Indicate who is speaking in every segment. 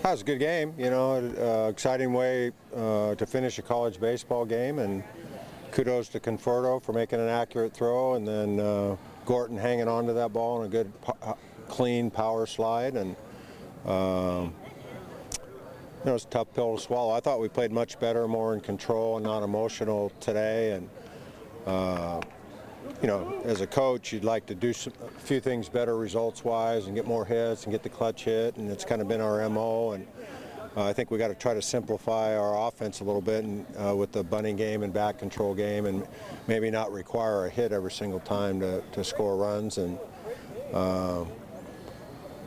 Speaker 1: That was a good game, you know, exciting way to finish a college baseball game, and kudos to Conforto for making an accurate throw, and then Horton hanging on to that ball in a good, clean power slide, and you know, it's a tough pill to swallow. I thought we played much better, more in control and not emotional today, and you know, as a coach, you'd like to do a few things better results-wise and get more hits and get the clutch hit, and it's kind of been our MO. And I think we got to try to simplify our offense a little bit and, with the bunting game and back control game, and maybe not require a hit every single time to score runs. And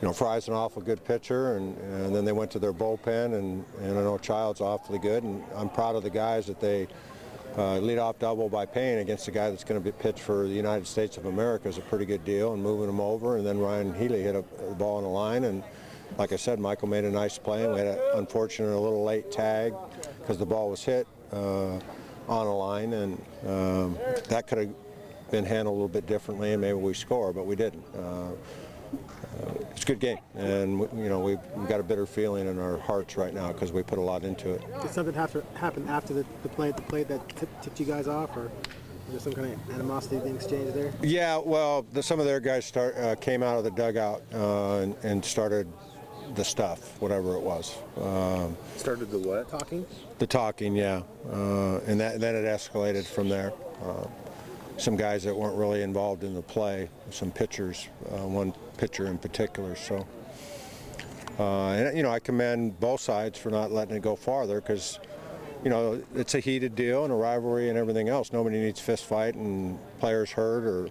Speaker 1: you know, Fry's an awful good pitcher, and then they went to their bullpen, and I know Child's awfully good, and I'm proud of the guys that they lead-off double by Payne against a guy that's going to be pitched for the United States of America is a pretty good deal, and moving him over, and then Ryan Healy hit a ball on the line, and like I said, Michael made a nice play, and we had an unfortunate a little late tag because the ball was hit on a line, and that could have been handled a little bit differently, and maybe we score, but we didn't. It's a good game, and you know, we've got a bitter feeling in our hearts right now because we put a lot into it.
Speaker 2: Did something have to happen after the play that tipped you guys off, or was there some kind of animosity being exchanged there? Yeah,
Speaker 1: well, some of their guys came out of the dugout and started the stuff, whatever it was.
Speaker 3: Started the what?
Speaker 2: Talking?
Speaker 1: The talking, yeah, and then it escalated from there. Some guys that weren't really involved in the play, some pitchers, one pitcher in particular. So, and you know, I commend both sides for not letting it go farther, because you know, it's a heated deal and a rivalry and everything else. Nobody needs fist fight and players hurt or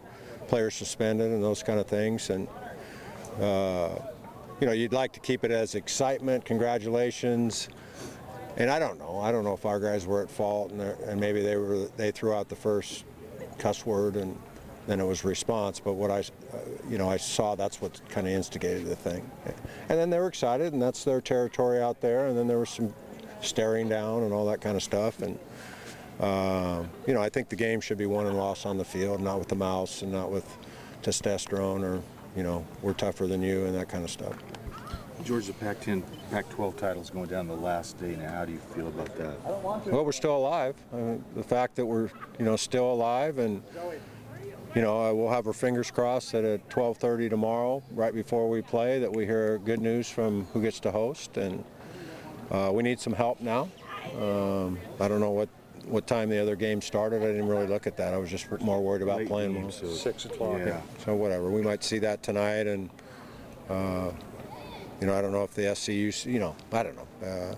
Speaker 1: players suspended and those kind of things. And you know, you'd like to keep it as excitement, congratulations. And I don't know if our guys were at fault, and maybe they threw out the first cuss word and then it was response, but what I saw, that's what kind of instigated the thing. And then they were excited, and that's their territory out there, and then there was some staring down and all that kind of stuff. And you know, I think the game should be won and lost on the field, not with the mouse and not with testosterone or, you know, we're tougher than you and that kind of stuff.
Speaker 3: George, the Pac-10, Pac-12 title's going down the last day now. How do you feel about that?
Speaker 1: Well, we're still alive. The fact that we're, you know, still alive, and you know, we'll have our fingers crossed that at 12:30 tomorrow, right before we play, that we hear good news from who gets to host. And we need some help now. I don't know what time the other game started. I didn't really look at that. I was just more worried about
Speaker 3: late
Speaker 1: playing
Speaker 3: game,
Speaker 1: more.
Speaker 3: so
Speaker 1: 6 o'clock.
Speaker 3: Yeah.
Speaker 1: So whatever. We might see that tonight, and you know, I don't know if the SCU, you know, I don't know.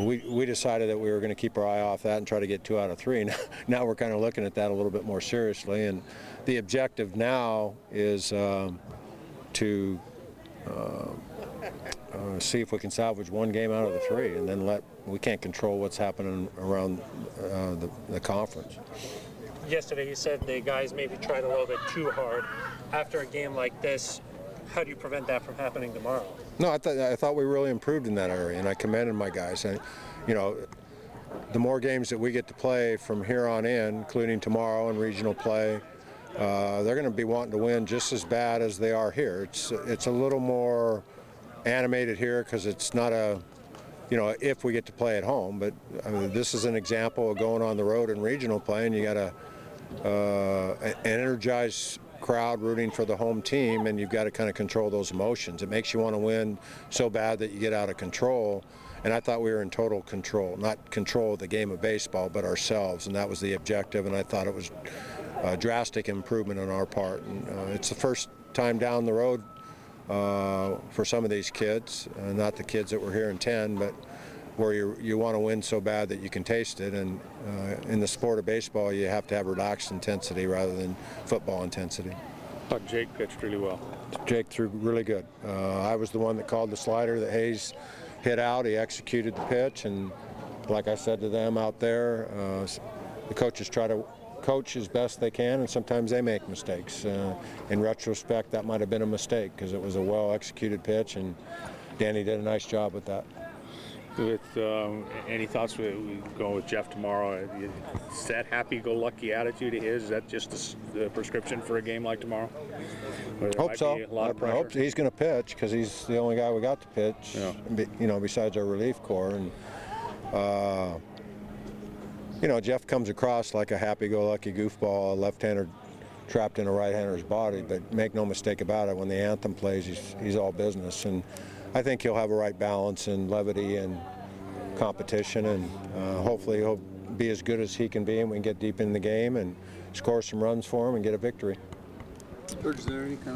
Speaker 1: We decided that we were going to keep our eye off that and try to get 2 out of 3. Now we're kind of looking at that a little bit more seriously, and the objective now is to see if we can salvage 1 game out of the 3, and then we can't control what's happening around the conference.
Speaker 4: Yesterday you said the guys maybe tried a little bit too hard. After a game like this, how do you prevent that from happening tomorrow?
Speaker 1: No, I thought we really improved in that area, and I commended my guys. And you know, the more games that we get to play from here on in, including tomorrow and regional play, they're going to be wanting to win just as bad as they are here. It's a little more animated here because it's not a, you know, if we get to play at home. But I mean, this is an example of going on the road in regional play, and you got an energized crowd rooting for the home team, and you've got to kind of control those emotions. It makes you want to win so bad that you get out of control, and I thought we were in total control, not control of the game of baseball, but ourselves, and that was the objective, and I thought it was a drastic improvement on our part. And it's the first time down the road for some of these kids, not the kids that were here in 10, but where you want to win so bad that you can taste it. And in the sport of baseball, you have to have relaxed intensity rather than football intensity.
Speaker 5: I thought Jake pitched really well.
Speaker 1: Jake threw really good. I was the one that called the slider that Hayes hit out. He executed the pitch, and like I said to them out there, the coaches try to coach as best they can, and sometimes they make mistakes. In retrospect, that might have been a mistake because it was a well-executed pitch, and Danny did a nice job with that.
Speaker 5: With any thoughts with going with Jeff tomorrow? Is that happy-go-lucky attitude of his? Is that just the prescription for a game like tomorrow?
Speaker 1: Hope so. I hope he's going to pitch because he's the only guy we got to pitch.
Speaker 5: Yeah.
Speaker 1: You know, besides our relief corps. And you know, Jeff comes across like a happy-go-lucky goofball, a left-hander trapped in a right-hander's body. But make no mistake about it, when the anthem plays, he's all business. And I think he'll have a right balance in levity and competition, and hopefully he'll be as good as he can be, and we can get deep in the game and score some runs for him and get a victory.
Speaker 6: George, is there any kind of